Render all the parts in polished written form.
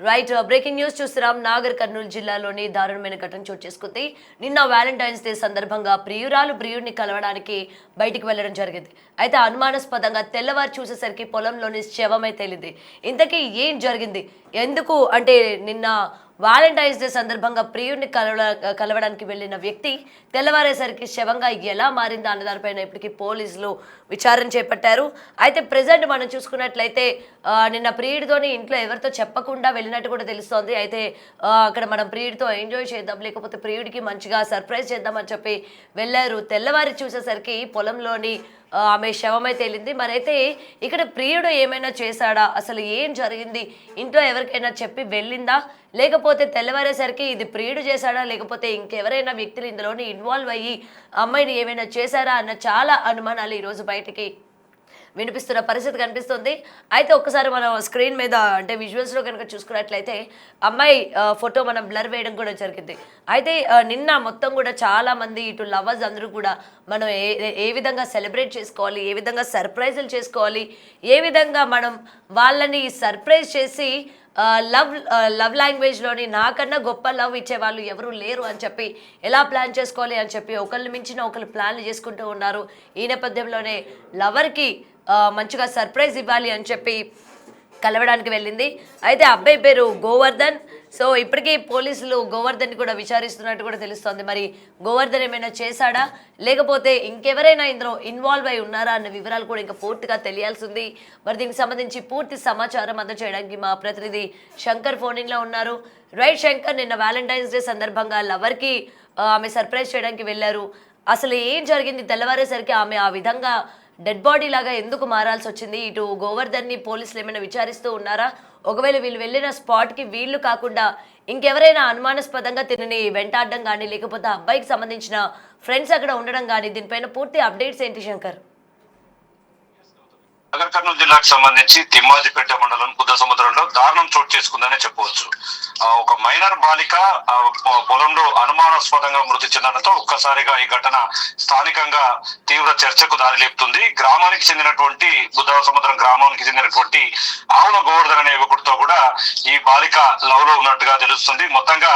Right breaking news చూస్తున్నాం. నాగర్ కర్నూలు జిల్లాలోని దారుణమైన ఘటన చోటు చేసుకుంది. నిన్న వ్యాలంటైన్స్ డే సందర్భంగా ప్రియురాలు ప్రియుడిని కలవడానికి బయటికి వెళ్లడం జరిగింది. అయితే అనుమానాస్పదంగా తెల్లవారు చూసేసరికి పొలంలోని శవమై తేలింది. ఇంతకీ ఏం జరిగింది, ఎందుకు అంటే నిన్న వాలంటైన్స్ డే సందర్భంగా ప్రియుడిని కలవడానికి వెళ్ళిన వ్యక్తి తెల్లవారేసరికి శవంగా ఎలా మారిందా అన్న దానిపైన ఇప్పటికీ పోలీసులు విచారణ చేపట్టారు. అయితే ప్రెసెంట్ మనం చూసుకున్నట్లయితే నిన్న ప్రియుడితోని ఇంట్లో ఎవరితో చెప్పకుండా వెళ్ళినట్టు కూడా తెలుస్తోంది. అయితే అక్కడ మనం ప్రియుడితో ఎంజాయ్ చేద్దాం, లేకపోతే ప్రియుడికి మంచిగా సర్ప్రైజ్ చేద్దామని చెప్పి వెళ్ళారు. తెల్లవారి చూసేసరికి పొలంలోని ఆమె శవమై తేలింది. మరైతే ఇక్కడ ప్రియుడు ఏమైనా చేశాడా, అసలు ఏం జరిగింది, ఇంట్లో ఎవరికైనా చెప్పి వెళ్ళిందా, లేకపోతే తెల్లవారేసరికి ఇది ప్రియుడు చేశాడా, లేకపోతే ఇంకెవరైనా వ్యక్తులు ఇందులోని ఇన్వాల్వ్ అయ్యి అమ్మాయిని ఏమైనా చేశారా అన్న చాలా అనుమానాలు ఈరోజు బయటికి వినిపిస్తున్న పరిస్థితి కనిపిస్తుంది. అయితే ఒక్కసారి మనం స్క్రీన్ మీద అంటే విజువల్స్లో కనుక చూసుకున్నట్లయితే అమ్మాయి ఫోటో మనం బ్లర్ వేయడం కూడా జరిగింది. అయితే నిన్న మొత్తం కూడా చాలామంది ఇటు లవర్స్ అందరూ కూడా మనం ఏ విధంగా సెలబ్రేట్ చేసుకోవాలి, ఏ విధంగా సర్ప్రైజులు చేసుకోవాలి, ఏ విధంగా మనం వాళ్ళని సర్ప్రైజ్ చేసి లవ్ లాంగ్వేజ్లోని నాకన్నా గొప్ప లవ్ ఇచ్చేవాళ్ళు ఎవరు లేరు అని చెప్పి ఎలా ప్లాన్ చేసుకోవాలి అని చెప్పి ఒకళ్ళు మించిన ఒకళ్ళు ప్లాన్లు చేసుకుంటూ ఉన్నారు. ఈ నేపథ్యంలోనే లవర్కి మంచిగా సర్ప్రైజ్ ఇవ్వాలి అని చెప్పి కలవడానికి వెళ్ళింది. అయితే అబ్బాయి పేరు గోవర్ధన్. సో ఇప్పటికీ పోలీసులు గోవర్ధన్ కూడా విచారిస్తున్నట్టు కూడా తెలుస్తోంది. మరి గోవర్ధన్ ఏమైనా చేశాడా, లేకపోతే ఇంకెవరైనా ఇందులో ఇన్వాల్వ్ అయి ఉన్నారా అన్న వివరాలు కూడా ఇంకా పూర్తిగా తెలియాల్సి ఉంది. మరి దీనికి సంబంధించి పూర్తి సమాచారం అందజేయడానికి మా ప్రతినిధి శంకర్ ఫోన్ ఇన్లో ఉన్నారు. రైట్ శంకర్, నిన్న వ్యాలంటైన్స్ డే సందర్భంగా లవర్కి ఆమె సర్ప్రైజ్ చేయడానికి వెళ్ళారు. అసలు ఏం జరిగింది, తెల్లవారేసరికి ఆమె ఆ విధంగా డెడ్ బాడీ లాగా ఎందుకు మారాల్సి వచ్చింది? ఇటు గోవర్ధన్ని పోలీసులు ఏమైనా విచారిస్తూ ఉన్నారా? ఒకవేళ వీళ్ళు వెళ్ళిన స్పాట్కి వీళ్ళు కాకుండా ఇంకెవరైనా అనుమానాస్పదంగా తినని వెంటాడడం కానీ, లేకపోతే అబ్బాయికి సంబంధించిన ఫ్రెండ్స్ అక్కడ ఉండడం కానీ, దీనిపైన పూర్తి అప్డేట్స్ ఏంటి శంకర్? నగర్ కర్నూలు జిల్లాకు సంబంధించి తిమ్మాజిపేట మండలం బుద్ధ సముద్రంలో దారుణం చోటు చేసుకుందనే చెప్పవచ్చు. ఒక మైనర్ బాలిక పొలంలో అనుమానాస్పదంగా మృతి చెందడంతో ఒక్కసారిగా ఈ ఘటన స్థానికంగా తీవ్ర చర్చకు దారిలేపుతుంది. గ్రామానికి చెందినటువంటి బుద్ధ సముద్రం గ్రామానికి చెందినటువంటి ఆవుల గోవర్ధన్ అనే యువకుడితో కూడా ఈ బాలిక లవ్ లో ఉన్నట్టుగా తెలుస్తుంది. మొత్తంగా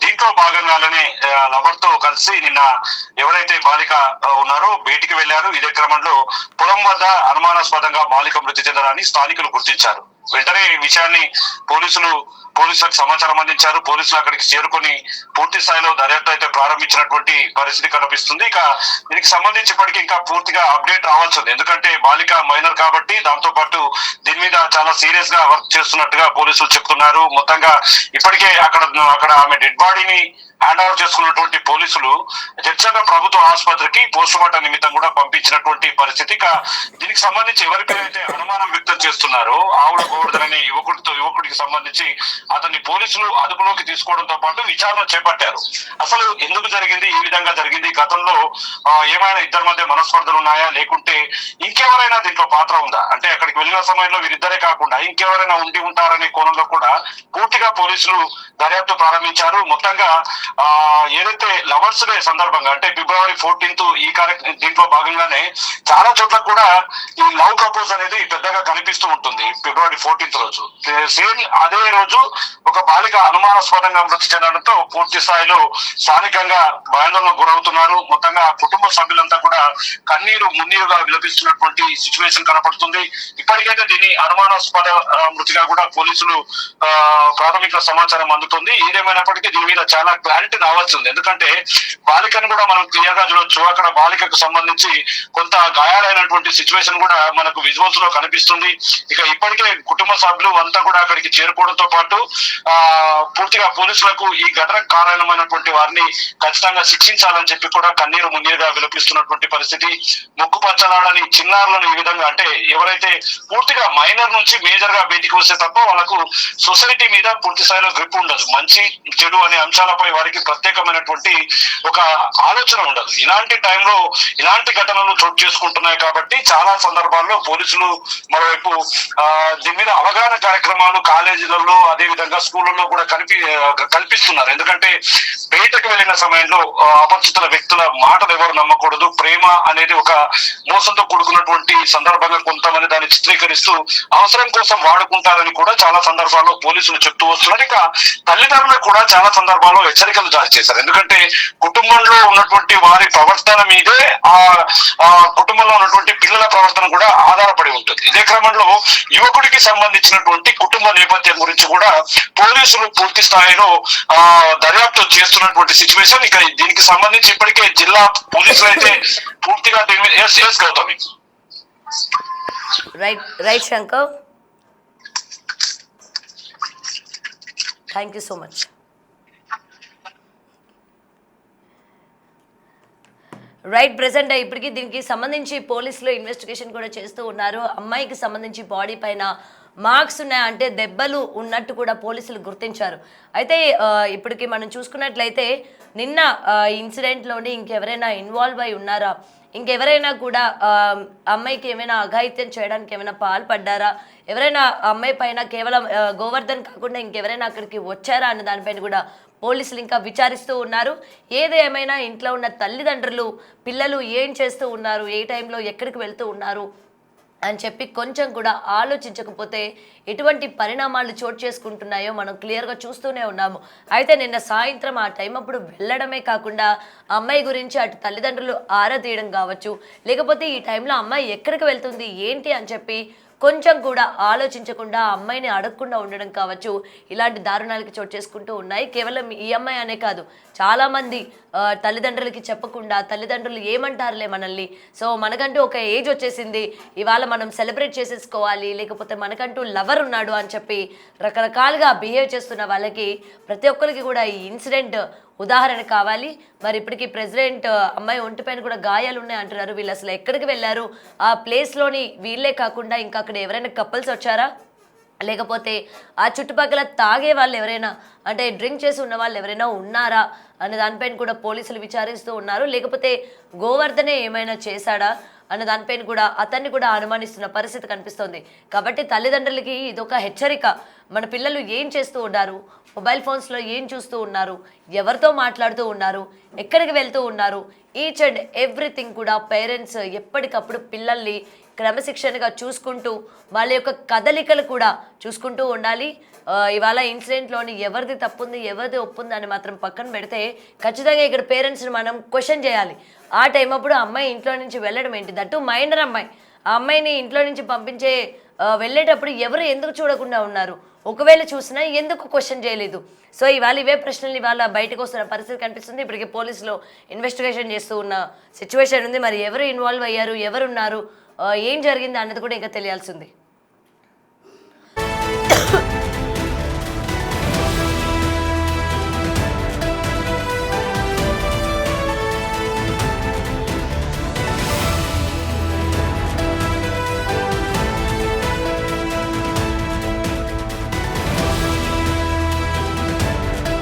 దీంట్లో భాగంగానే లవర్ తో కలిసి నిన్న ఎవరైతే బాలిక ఉన్నారో బయటికి వెళ్లారు. ఇదే క్రమంలో పొలం వద్ద అనుమానాస్పదంగా బాలిక మృతి చెందడాన్ని స్థానికులు గుర్తించారు. వెంటనే ఈ విషయాన్ని పోలీసులకు సమాచారం అందించారు. పోలీసులు అక్కడికి చేరుకొని పూర్తి స్థాయిలో దర్యాప్తు అయితే ప్రారంభించినటువంటి పరిస్థితి కనిపిస్తుంది. ఇక దీనికి సంబంధించి ఇప్పటికీ ఇంకా పూర్తిగా అప్డేట్ రావాల్సి ఉంది. ఎందుకంటే బాలిక మైనర్ కాబట్టి దాంతో పాటు దీని మీద చాలా సీరియస్ గా వర్క్ చేస్తున్నట్టుగా పోలీసులు చెప్తున్నారు. మొత్తంగా ఇప్పటికే అక్కడ ఆమె డెడ్ బాడీని హ్యాండ్ ఓవర్ చేసుకున్నటువంటి పోలీసులు జడ్చర్ల ప్రభుత్వ ఆసుపత్రికి పోస్ట్ మార్టం నిమిత్తం కూడా పంపించినటువంటి పరిస్థితి. ఇక దీనికి సంబంధించి ఎవరికైతే అనుమానం వ్యక్తం చేస్తున్నారో ఆవుల గోవర్ధన్ అనే యువకుడికి సంబంధించి అతన్ని పోలీసులు అదుపులోకి తీసుకోవడంతో పాటు విచారణ చేపట్టారు. అసలు ఎందుకు జరిగింది, ఈ విధంగా జరిగింది, గతంలో ఏమైనా ఇద్దరి మధ్య మనస్పర్ధలు ఉన్నాయా, లేకుంటే ఇంకెవరైనా దీంట్లో పాత్ర ఉందా, అంటే అక్కడికి వెళ్ళిన సమయంలో వీరిద్దరే కాకుండా ఇంకెవరైనా ఉండి ఉంటారనే కోణంలో కూడా పూర్తిగా పోలీసులు దర్యాప్తు ప్రారంభించారు. మొత్తంగా ఏదైతే లవర్స్ డే సందర్భంగా అంటే ఫిబ్రవరి 14th దీంట్లో భాగంగానే చాలా చోట్ల కూడా ఈ లవ్ ప్రపోజ్ అనేది పెద్దగా కనిపిస్తూ ఉంటుంది. ఫిబ్రవరి 14th రోజు సేమ్ అదే రోజు ఒక బాలిక అనుమానాస్పదంగా మృతి చెందడంతో పూర్తి స్థాయిలో స్థానికంగా భయాందోళనకు గురవుతున్నారు. మొత్తంగా కుటుంబ సభ్యులంతా కూడా మున్నీరుగా విలపిస్తున్నటువంటి సిచ్యువేషన్ కనపడుతుంది. ఇప్పటికైతే దీన్ని అనుమానాస్పద మృతిగా కూడా పోలీసులు ప్రాథమిక సమాచారం అందుతుంది. ఏదేమైనప్పటికీ దీని మీద చాలా క్లారిటీ రావాల్సి ఉంది. ఎందుకంటే బాలికను కూడా మనం క్లియర్ గా చూడొచ్చు. అక్కడ బాలికకు సంబంధించి కొంత గాయాలైనటువంటి సిచ్యువేషన్ కూడా మనకు విజువల్స్ లో కనిపిస్తుంది. ఇక ఇప్పటికే కుటుంబ సభ్యులు అంతా కూడా అక్కడికి చేరుకోవడంతో పాటు పూర్తిగా పోలీసులకు ఈ ఘటనకు కారణమైనటువంటి వారిని ఖచ్చితంగా శిక్షించాలని చెప్పి కూడా మున్నీరుగా విలపిస్తున్నటువంటి పరిస్థితి. ముక్కు పచ్చలాడని చిన్నారులను ఈ విధంగా అంటే ఎవరైతే పూర్తిగా మైనర్ నుంచి మేజర్ గా బయటికి వస్తే తప్ప వాళ్ళకు సొసైటీ మీద పూర్తి స్థాయిలో గ్రిప్ ఉండదు. మంచి చెడు అనే అంశాలపై వారికి వారికి ప్రత్యేకమైనటువంటి ఒక ఆలోచన ఉండదు. ఇలాంటి టైంలో ఇలాంటి ఘటనలు చోటు చేసుకుంటున్నాయి కాబట్టి చాలా సందర్భాల్లో పోలీసులు మరోవైపు దీని మీద అవగాహన కార్యక్రమాలు కాలేజీలలో అదే విధంగా స్కూళ్ళలో కూడా కల్పిస్తున్నారు. ఎందుకంటే బయటకు వెళ్ళిన సమయంలో అపరిచితుల వ్యక్తుల మాటలు ఎవరు నమ్మకూడదు, ప్రేమ అనేది ఒక మోసంతో కూడుకున్నటువంటి సందర్భంగా కొంతమంది దాన్ని చిత్రీకరిస్తూ అవసరం కోసం వాడుకుంటారని కూడా చాలా సందర్భాల్లో పోలీసులు చెప్తూ వస్తున్నారు. ఇక తల్లిదండ్రులకు కూడా చాలా సందర్భాల్లో హెచ్చరికలు జారీ చేశారు. ఎందుకంటే కుటుంబంలో ఉన్నటువంటి వారి ప్రవర్తన మీదే ఆ కుటుంబంలో ఉన్నటువంటి పిల్లల ప్రవర్తన కూడా ఆధారపడి ఉంటుంది. ఇదే క్రమంలో యువకుడికి సంబంధించినటువంటి కుటుంబ నేపథ్యం గురించి కూడా పోలీసులు పూర్తి స్థాయిలో దర్యాప్తు చేస్తున్నటువంటి సిచ్యువేషన్. ఇక దీనికి సంబంధించి ఇప్పటికే జిల్లా పోలీసులు అయితే పూర్తిగా దీని మీద Gautami. Right Shankar, thank you so much. Right, present ఇప్పటికీ దీనికి సంబంధించి పోలీసులు ఇన్వెస్టిగేషన్ కూడా చేస్తూ ఉన్నారు. అమ్మాయికి సంబంధించి బాడీ పైన మార్క్స్ ఉన్నాయి, అంటే దెబ్బలు ఉన్నట్టు కూడా పోలీసులు గుర్తించారు. అయితే ఇప్పటికి మనం చూసుకున్నట్లయితే నిన్న ఇన్సిడెంట్లోని ఇంకెవరైనా ఇన్వాల్వ్ అయి ఉన్నారా, ఇంకెవరైనా కూడా అమ్మాయికి ఏమైనా అఘాయిత్యం చేయడానికి ఏమైనా పాల్పడ్డారా, ఎవరైనా అమ్మాయి పైన కేవలం గోవర్ధన్ కాకుండా ఇంకెవరైనా అక్కడికి వచ్చారా అన్న దానిపైన కూడా పోలీసులు ఇంకా విచారిస్తూ ఉన్నారు. ఏదేమైనా ఇంట్లో ఉన్న తల్లిదండ్రులు పిల్లలు ఏం చేస్తూ ఉన్నారు, ఏ టైంలో ఎక్కడికి వెళ్తూ ఉన్నారు అని చెప్పి కొంచెం కూడా ఆలోచించకపోతే ఎటువంటి పరిణామాలు చోటు చేసుకుంటున్నాయో మనం క్లియర్గా చూస్తూనే ఉన్నాము. అయితే నిన్న సాయంత్రం ఆ టైం అప్పుడు వెళ్ళడమే కాకుండా అమ్మాయి గురించి అటు తల్లిదండ్రులు ఆరా తీయడం కావచ్చు, లేకపోతే ఈ టైంలో అమ్మాయి ఎక్కడికి వెళ్తుంది ఏంటి అని చెప్పి కొంచెం కూడా ఆలోచించకుండా అమ్మాయిని అడగకుండా ఉండడం కావచ్చు, ఇలాంటి దారుణాలకి చోటు చేసుకుంటూ ఉన్నాయి. కేవలం ఈ అమ్మాయి అనే కాదు, చాలామంది తల్లిదండ్రులకి చెప్పకుండా తల్లిదండ్రులు ఏమంటారులే మనల్ని, సో మనకంటూ ఒక ఏజ్ వచ్చేసింది, ఇవాళ మనం సెలబ్రేట్ చేసేసుకోవాలి, లేకపోతే మనకంటూ లవర్ ఉన్నాడు అని చెప్పి రకరకాలుగా బిహేవ్ చేస్తున్న వాళ్ళకి ప్రతి ఒక్కరికి కూడా ఈ ఇన్సిడెంట్ ఉదాహరణ కావాలి. మరి ఇప్పటికీ ప్రెసిడెంట్ అమ్మాయి ఒంటిపైన కూడా గాయాలు ఉన్నాయి అంటున్నారు. వీళ్ళు అసలు ఎక్కడికి వెళ్ళారు, ఆ ప్లేస్లోని వీళ్ళే కాకుండా ఇంకా అక్కడ ఎవరైనా కపుల్స్ వచ్చారా, లేకపోతే ఆ చుట్టుపక్కల తాగే వాళ్ళు ఎవరైనా, అంటే డ్రింక్ చేసి ఉన్న వాళ్ళు ఎవరైనా ఉన్నారా అనే దానిపైన కూడా పోలీసులు విచారిస్తూ ఉన్నారు. లేకపోతే గోవర్ధనే ఏమైనా చేశాడా అన్న దానిపైన కూడా అతన్ని కూడా అనుమానిస్తున్న పరిస్థితి కనిపిస్తోంది. కాబట్టి తల్లిదండ్రులకి ఇదొక హెచ్చరిక. మన పిల్లలు ఏం చేస్తూ ఉన్నారు, మొబైల్ ఫోన్స్లో ఏం చూస్తూ ఉన్నారు, ఎవరితో మాట్లాడుతూ ఉన్నారు, ఎక్కడికి వెళ్తూ ఉన్నారు, ఈచ్ అండ్ ఎవ్రీథింగ్ కూడా పేరెంట్స్ ఎప్పటికప్పుడు పిల్లల్ని క్రమశిక్షణగా చూసుకుంటూ వాళ్ళ యొక్క కదలికలు కూడా చూసుకుంటూ ఉండాలి. ఇవాళ ఇన్సిడెంట్లోని ఎవరిది తప్పుంది ఎవరిది ఒప్పుంది అని మాత్రం పక్కన పెడితే ఖచ్చితంగా ఇక్కడ పేరెంట్స్ని మనం క్వశ్చన్ చేయాలి. ఆ టైం అప్పుడు అమ్మాయి ఇంట్లో నుంచి వెళ్ళడం ఏంటి, దట్టు మైనర్ అమ్మాయి, ఆ అమ్మాయిని ఇంట్లో నుంచి పంపించే వెళ్ళేటప్పుడు ఎవరు ఎందుకు చూడకుండా ఉన్నారు, ఒకవేళ చూసినా ఎందుకు క్వశ్చన్ చేయలేదు. సో ఇవాళ ఇవే ప్రశ్నలు ఇవాళ బయటకు వస్తున్న పరిస్థితి కనిపిస్తుంది. ఇప్పటికే పోలీసులు ఇన్వెస్టిగేషన్ చేస్తూ ఉన్న సిచ్యువేషన్ ఉంది. మరి ఎవరు ఇన్వాల్వ్ అయ్యారు, ఎవరున్నారు, ఏం జరిగింది అన్నది కూడా ఇంకా తెలియాల్సింది.